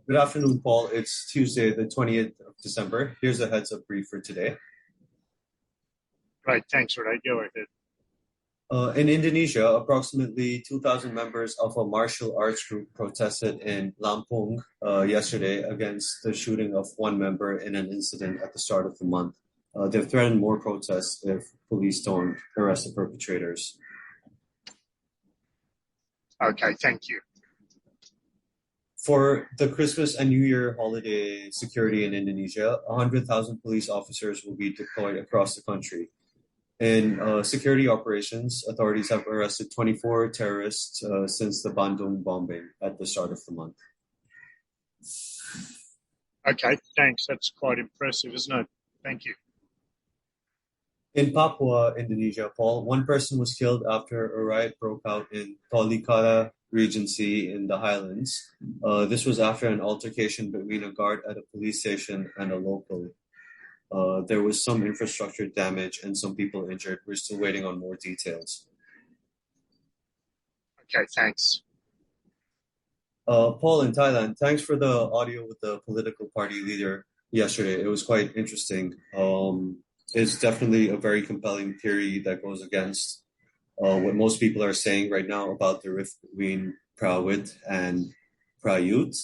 Good afternoon, Paul. It's Tuesday, the 20th of December. Here's a heads up brief for today. Right, thanks, Uday. Go ahead. In Indonesia, approximately 2,000 members of a martial arts group protested in Lampung yesterday against the shooting of one member in an incident at the start of the month. They've threatened more protests if police don't arrest the perpetrators. Okay, thank you. For the Christmas and New Year holiday security in Indonesia, 100,000 police officers will be deployed across the country. In security operations, authorities have arrested 24 terrorists since the Bandung bombing at the start of the month. Okay, thanks. That's quite impressive, isn't it? Thank you. In Papua, Indonesia, Paul, one person was killed after a riot broke out in Tolikara Regency in the highlands. This was after an altercation between a guard at a police station and a local. There was some infrastructure damage and some people injured. We're still waiting on more details. Okay, thanks. Paul, in Thailand, thanks for the audio with the political party leader yesterday. It was quite interesting. It's definitely a very compelling theory that goes against what most people are saying right now about the rift between Prawit and Prayut.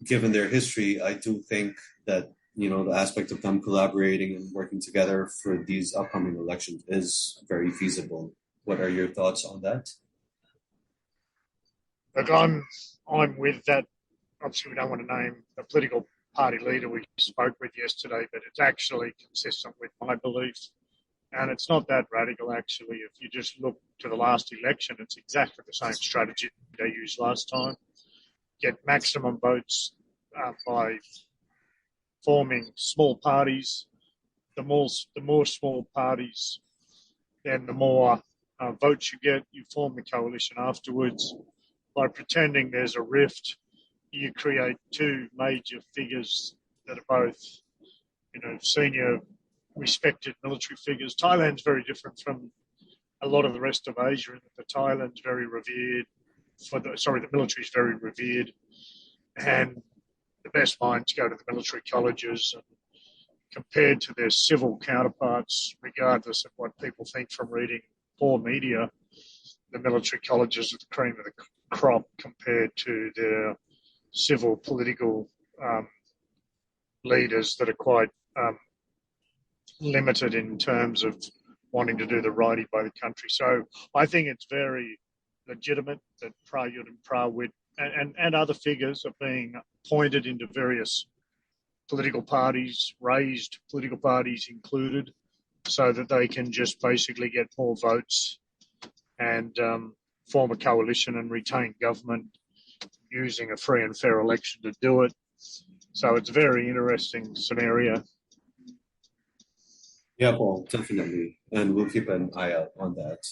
Given their history, I do think that the aspect of them collaborating and working together for these upcoming elections is very feasible. What are your thoughts on that? Look, I'm with that. Obviously, we don't want to name the political party leader we spoke with yesterday, but it's actually consistent with my beliefs. And it's not that radical, actually. If you just look to the last election, it's exactly the same strategy they used last time. Get maximum votes by forming small parties. The more small parties, then the more votes you get. You form the coalition afterwards. By pretending there's a rift, you create two major figures that are both, senior, respected military figures. Thailand's very different from a lot of the rest of Asia in that the Thailand's very revered. The military is very revered, and the best minds go to the military colleges. And compared to their civil counterparts, regardless of what people think from reading poor media, the military colleges are the cream of the crop compared to their civil political leaders that are quite limited in terms of wanting to do the righty by the country. So I think it's very legitimate that Prayut and Prawit and other figures are being appointed into various political parties, raised political parties included, so that they can just basically get more votes and form a coalition and retain government using a free and fair election to do it. So it's a very interesting scenario. Yeah, Paul, definitely. And we'll keep an eye out on that.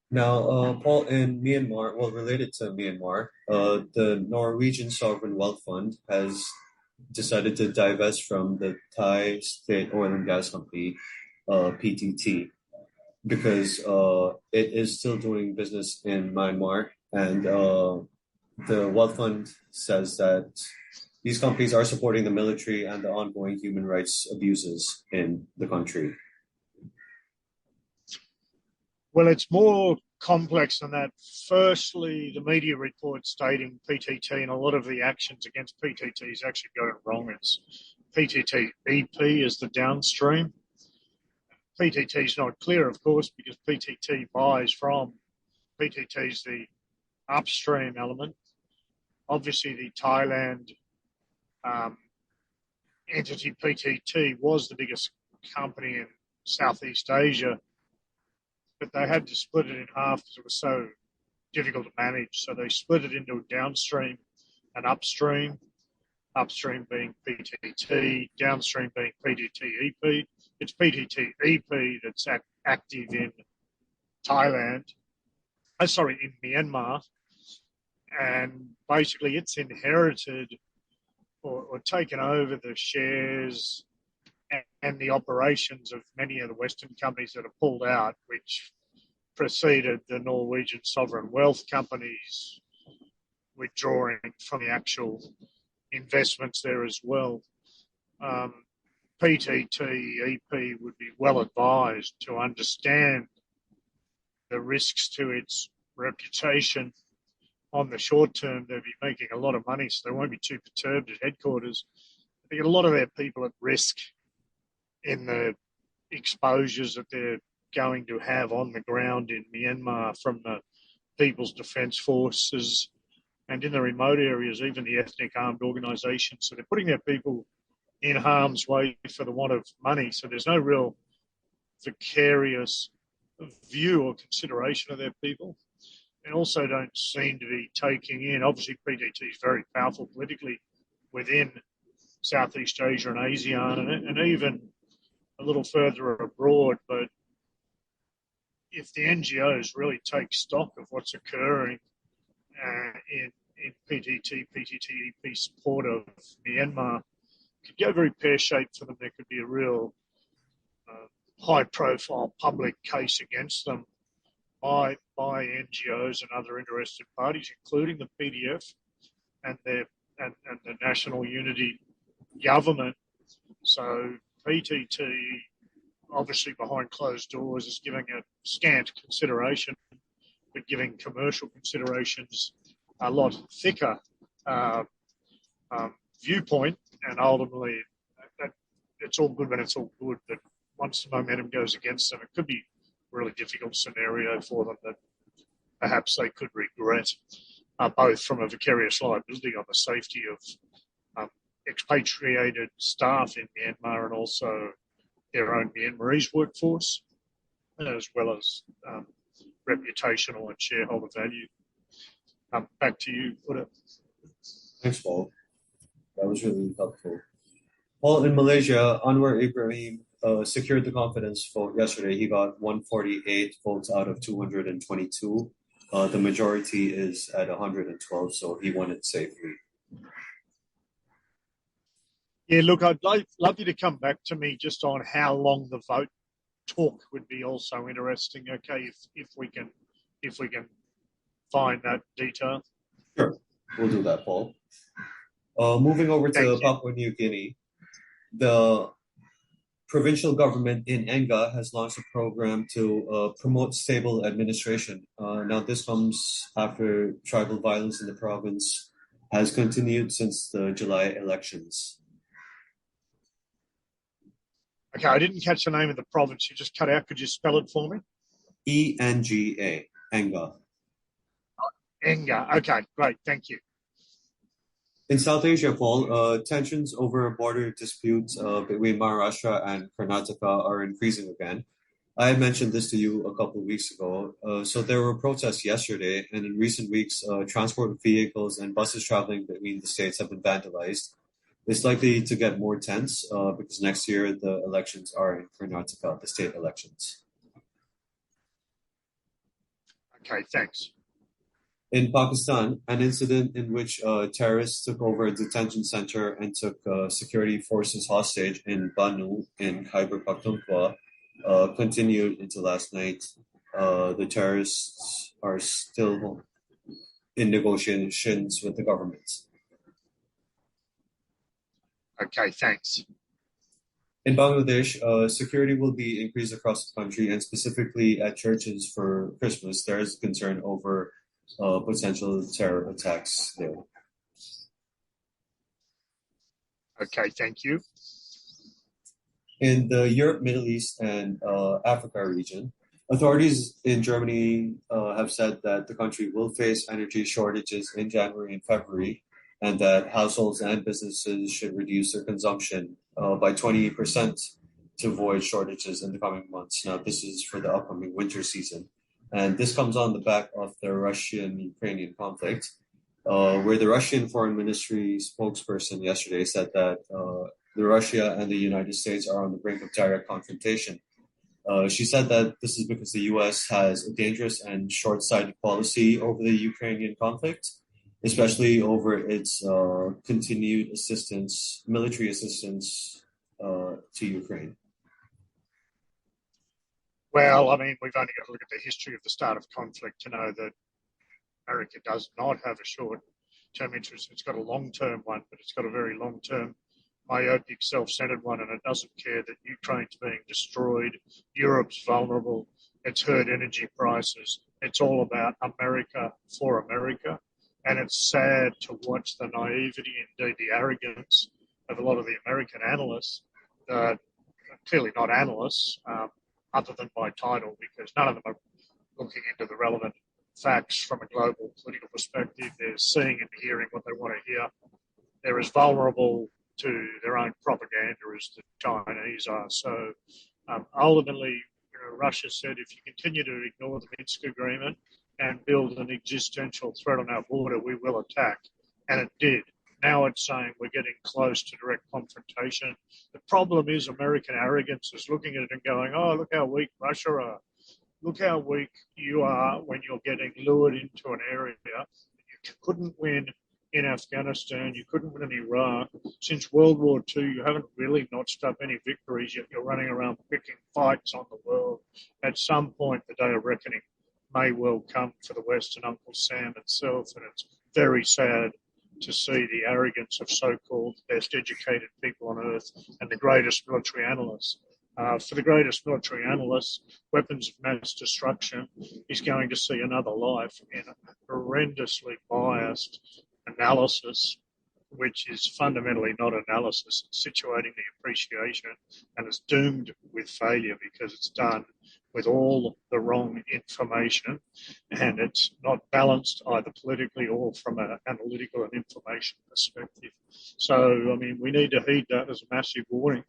Now, Paul, in Myanmar, well, related to Myanmar, the Norwegian Sovereign Wealth Fund has decided to divest from the Thai state oil and gas company, PTT, because it is still doing business in Myanmar. And the Wealth Fund says that these companies are supporting the military and the ongoing human rights abuses in the country. Well, it's more complex than that. Firstly, the media report stating PTT and a lot of the actions against PTT is actually got it wrong. It's PTT EP is the downstream. PTT is not clear, of course, because PTT buys from PTT's the upstream element. Obviously, the Thailand entity PTT was the biggest company in Southeast Asia, but they had to split it in half because it was so difficult to manage. So they split it into downstream and upstream, upstream being PTT, downstream being PTT EP. It's PTT EP that's active in Thailand, in Myanmar, and basically it's inherited or taken over the shares and the operations of many of the Western companies that have pulled out, which preceded the Norwegian sovereign wealth companies, withdrawing from the actual investments there as well. PTT EP would be well advised to understand the risks to its reputation. On the short term, they'll be making a lot of money, so they won't be too perturbed at headquarters. They get a lot of their people at risk in the exposures that they're going to have on the ground in Myanmar from the People's Defence Forces and in the remote areas, even the ethnic armed organisations. So they're putting their people in harm's way for the want of money. So there's no real vicarious view or consideration of their people. And also don't seem to be taking in, obviously PDT is very powerful politically within Southeast Asia and ASEAN and even a little further abroad. But if the NGOs really take stock of what's occurring in PTTEP support of Myanmar, it could go very pear-shaped for them. There could be a real high-profile public case against them by NGOs and other interested parties, including the PDF and the National Unity Government. So PTT, obviously behind closed doors, is giving it scant consideration, but giving commercial considerations a lot thicker viewpoint. And ultimately, it's all good when it's all good, but once the momentum goes against them, it could be a really difficult scenario for them that perhaps they could regret, both from a vicarious liability on the safety of expatriated staff in Myanmar and also their own Myanmarese workforce, as well as reputational and shareholder value. Back to you, Uday. Thanks, Paul. That was really helpful. Paul, in Malaysia, Anwar Ibrahim secured the confidence vote yesterday. He got 148 votes out of 222. The majority is at 112, so he won it safely. Yeah, look, I'd love you to come back to me just on how long the vote took. Would be also interesting. Okay, if we can find that detail. Sure, we'll do that, Paul. Moving over to Thank Papua New Guinea, the provincial government in Enga has launched a program to promote stable administration. Now, this comes after tribal violence in the province has continued since the July elections. Okay, I didn't catch the name of the province. You just cut out. Could you spell it for me? ENGA, Enga. Enga. Okay, great. Thank you. In South Asia, Paul, tensions over border disputes between Maharashtra and Karnataka are increasing again. I had mentioned this to you a couple of weeks ago. So there were protests yesterday, and in recent weeks, transport vehicles and buses traveling between the states have been vandalized. It's likely to get more tense because next year the elections are in Karnataka, the state elections. Okay, thanks. In Pakistan, an incident in which terrorists took over a detention center and took security forces hostage in Banu in Khyber Pakhtunkhwa continued into last night. The terrorists are still in negotiations with the government. Okay, thanks. In Bangladesh, security will be increased across the country, and specifically at churches for Christmas. There is concern over potential terror attacks there. Okay, thank you. In the Europe, Middle East, and Africa region, authorities in Germany have said that the country will face energy shortages in January and February, and that households and businesses should reduce their consumption by 20% to avoid shortages in the coming months. Now, this is for the upcoming winter season. And this comes on the back of the Russian-Ukrainian conflict, where the Russian Foreign Ministry spokesperson yesterday said that Russia and the United States are on the brink of direct confrontation. She said that this is because the U.S. has a dangerous and short-sighted policy over the Ukrainian conflict, especially over its continued assistance, military assistance to Ukraine. Well, I mean, we've only got to look at the history of the start of conflict to know that America does not have a short term interest. It's got a long-term one, but it's got a very long-term, myopic, self-centered one, and it doesn't care that Ukraine's being destroyed, Europe's vulnerable, it's hurt energy prices. It's all about America for America. And it's sad to watch the naivety, indeed the arrogance of a lot of the American analysts, clearly not analysts, other than by title, because none of them are looking into the relevant facts from a global political perspective. They're seeing and hearing what they want to hear. They're as vulnerable to their own propaganda as the Chinese are. So ultimately, Russia said, if you continue to ignore the Minsk agreement and build an existential threat on our border, we will attack. And it did. Now it's saying we're getting close to direct confrontation. The problem is American arrogance is looking at it and going, oh, look how weak Russia are. Look how weak you are when you're getting lured into an area. You couldn't win in Afghanistan. You couldn't win in Iraq. Since World War II, you haven't really notched up any victories, yet you're running around picking fights on the world. At some point, the day of reckoning may well come for the West and Uncle Sam itself, and it's very sad to see the arrogance of so-called best educated people on earth and the greatest military analysts. For the greatest military analysts, weapons of mass destruction is going to see another life in a horrendously biased analysis, which is fundamentally not analysis. It's situating the appreciation, and it's doomed with failure because it's done with all the wrong information, and it's not balanced either politically or from an analytical and information perspective. So, I mean, we need to heed that as a massive warning.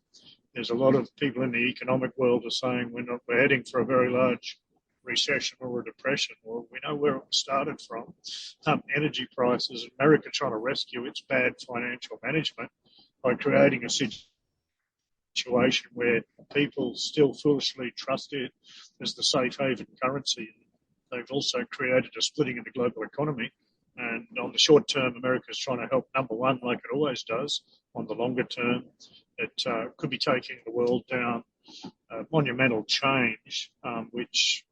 There's a lot of people in the economic world are saying we're heading for a very large recession or a depression. Well, we know where it started from. Energy prices, America trying to rescue its bad financial management by creating a situation where people still foolishly trust it as the safe haven currency. They've also created a splitting in the global economy. And on the short term, America is trying to help number one, like it always does. On the longer term, it could be taking the world down monumental change, which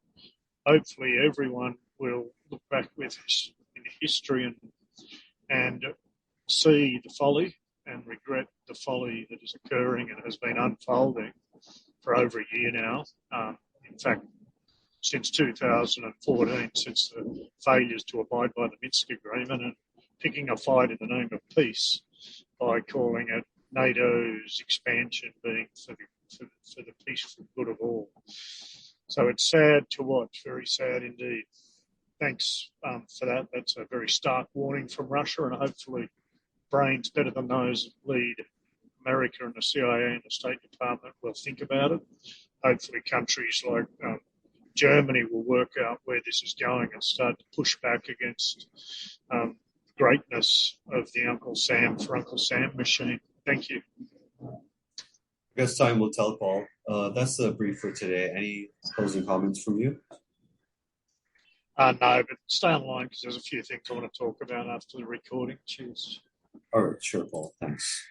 hopefully everyone will look back with in history and see the folly and regret the folly that is occurring and has been unfolding for over a year now. In fact, since 2014, since the failures to abide by the Minsk agreement and picking a fight in the name of peace by calling it NATO's expansion being for the peaceful good of all. So it's sad to watch, very sad indeed. Thanks for that. That's a very stark warning from Russia, and hopefully brains better than those that lead America and the CIA and the State Department will think about it. Hopefully countries like Germany will work out where this is going and start to push back against the greatness of the Uncle Sam for Uncle Sam machine. Thank you. I guess time will tell, Paul. That's the brief for today. Any closing comments from you? No, but stay online because there's a few things I want to talk about after the recording. Cheers. All right, sure, Paul. Thanks.